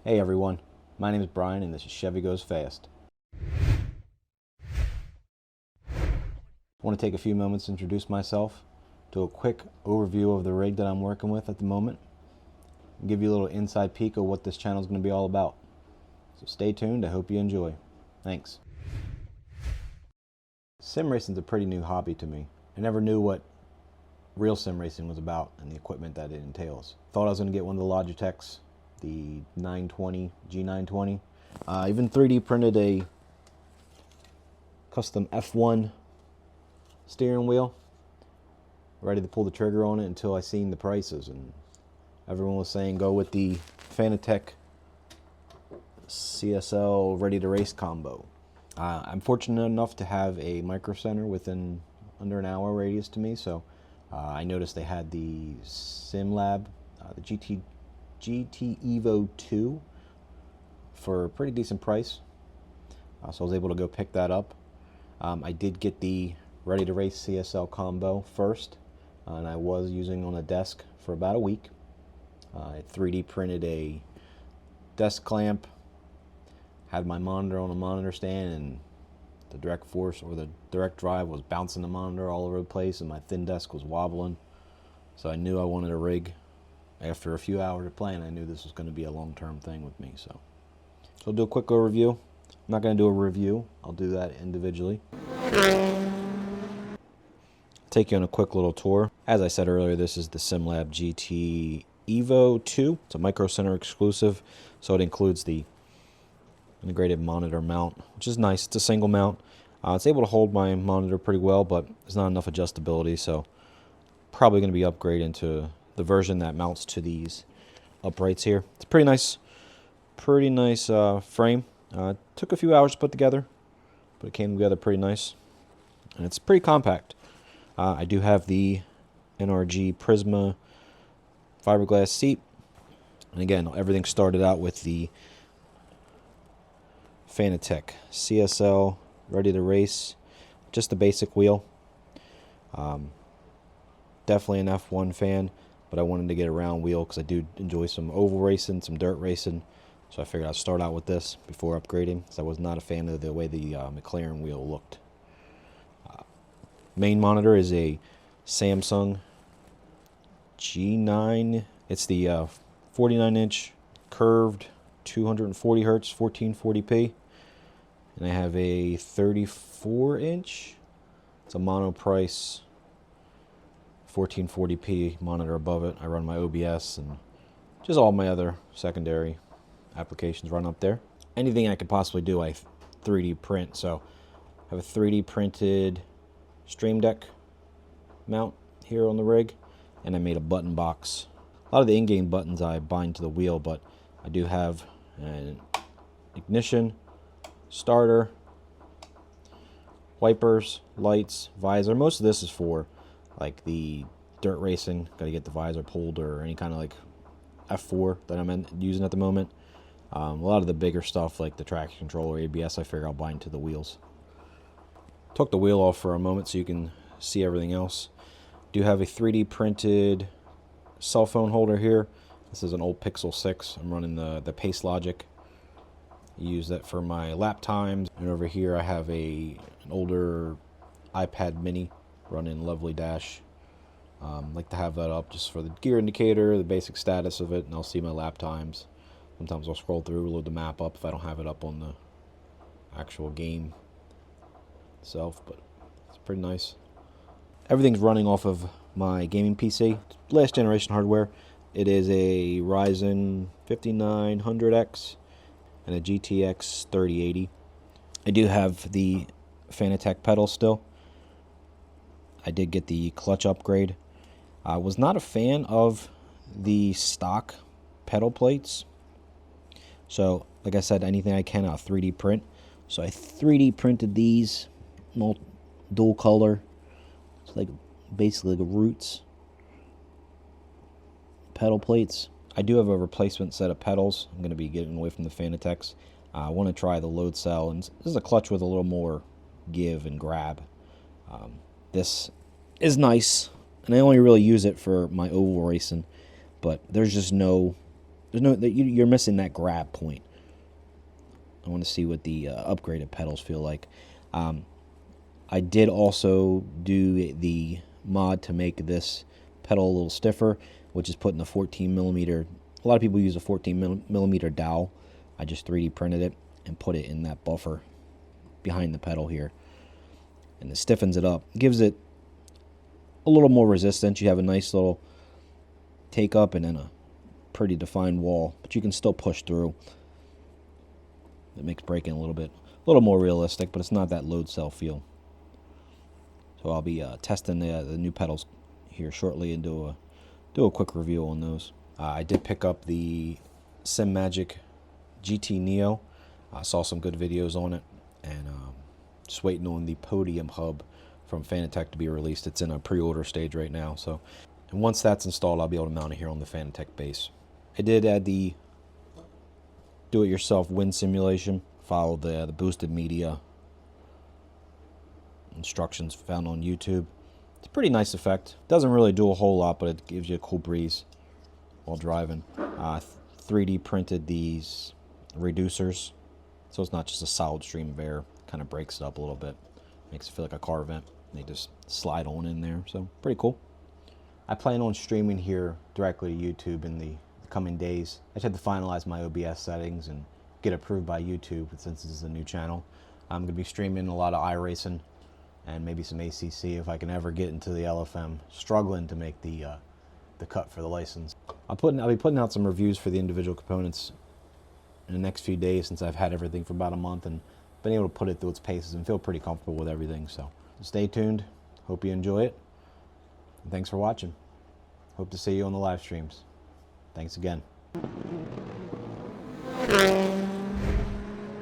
Hey everyone, my name is Brian and this is Chevy Goes Fast. I want to take a few moments to introduce myself, do a quick overview of the rig that I'm working with at the moment, and give you a little inside peek of what this channel is going to be all about. So stay tuned, I hope you enjoy. Thanks. Sim racing is a pretty new hobby to me. I never knew what real sim racing was about and the equipment that it entails. Thought I was going to get one of the Logitechs, the 920, G920. Even 3D printed a custom F1 steering wheel. Ready to pull the trigger on it until I seen the prices, and everyone was saying go with the Fanatec CSL Ready to Race combo. I'm fortunate enough to have a micro center within under an hour radius to me, so I noticed they had the SimLab, the GT Evo 2 for a pretty decent price, so I was able to go pick that up. I did get the Ready to Race CSL combo first, and I was using on a desk for about a week. I 3D printed a desk clamp, had my monitor on a monitor stand, and the direct force or the direct drive was bouncing the monitor all over the place, and my thin desk was wobbling. So I knew I wanted a rig. After a few hours of playing, I knew this was going to be a long-term thing with me. So I'll do a quick overview. I'm not going to do a review. I'll do that individually. Take you on a quick little tour. As I said earlier, this is the SimLab GT Evo 2. It's a Micro Center exclusive, so it includes the integrated monitor mount, which is nice. It's a single mount. It's able to hold my monitor pretty well, but there's not enough adjustability, so probably going to be upgrading to the version that mounts to these uprights here. It's a pretty nice frame. Took a few hours to put together, but it came together pretty nice, and it's pretty compact. I do have the NRG Prisma fiberglass seat, and again, everything started out with the Fanatec CSL Ready to Race, just the basic wheel. Definitely an F1 fan, but I wanted to get a round wheel because I do enjoy some oval racing, some dirt racing. So I figured I'd start out with this before upgrading, because I was not a fan of the way the McLaren wheel looked. Main monitor is a Samsung G9. It's the 49-inch curved 240 hertz 1440p, and I have a 34-inch. It's a monoprice 1440p monitor above it. I run my OBS and just all my other secondary applications run up there. Anything I could possibly do, I 3D print. So I have a 3D printed Stream Deck mount here on the rig, and I made a button box. A lot of the in-game buttons I bind to the wheel, but I do have an ignition, starter, wipers, lights, visor. Most of this is for like the dirt racing. Got to get the visor pulled, or any kind of like F4 that I'm using at the moment. A lot of the bigger stuff like the traction controller, ABS, I figure I'll bind to the wheels. Took the wheel off for a moment so you can see everything else. Do have a 3D printed cell phone holder here. This is an old Pixel 6. I'm running the Pace Logic. I use that for my lap times. And over here I have an older iPad mini running Lovely Dash. Like to have that up just for the gear indicator, the basic status of it, and I'll see my lap times. Sometimes I'll scroll through, load the map up if I don't have it up on the actual game itself, but it's pretty nice. Everything's running off of my gaming PC, last generation hardware. It is a Ryzen 5900X and a GTX 3080. I do have the Fanatec pedal still. I did get the clutch upgrade. I was not a fan of the stock pedal plates. So, like I said, anything I can, I'll 3D print. So I 3D printed these dual color. It's like basically the roots pedal plates. I do have a replacement set of pedals. I'm going to be getting away from the Fanatecs. I want to try the load cell, and this is a clutch with a little more give and grab. This is nice, and I only really use it for my oval racing, but there's you're missing that grab point. I want to see what the upgraded pedals feel like. I did also do the mod to make this pedal a little stiffer, which is putting a 14 millimeter. A lot of people use a 14 millimeter dowel. I just 3D printed it and put it in that buffer behind the pedal here, and it stiffens it up. It gives it a little more resistance. You have a nice little take up and then a pretty defined wall, but you can still push through. It makes braking a little more realistic, but it's not that load cell feel. So I'll be testing the new pedals here shortly and do a quick review on those. I did pick up the SimMagic GT Neo. I saw some good videos on it, and just waiting on the Podium hub from Fanatec to be released. It's in a pre-order stage right now. So, and once that's installed, I'll be able to mount it here on the Fanatec base. I did add the do-it-yourself wind simulation. Follow the boosted media instructions found on YouTube. It's a pretty nice effect. Doesn't really do a whole lot, but it gives you a cool breeze while driving. 3D printed these reducers, so it's not just a solid stream of air. Kind of breaks it up a little bit, makes it feel like a car vent. They just slide on in there, so pretty cool. I plan on streaming here directly to YouTube in the coming days. I just had to finalize my OBS settings and get approved by YouTube since this is a new channel. I'm going to be streaming a lot of iRacing and maybe some ACC if I can ever get into the LFM. Struggling to make the cut for the license. I'll be putting out some reviews for the individual components in the next few days, since I've had everything for about a month and been able to put it through its paces and feel pretty comfortable with everything. So stay tuned. Hope you enjoy it. And thanks for watching. Hope to see you on the live streams. Thanks again.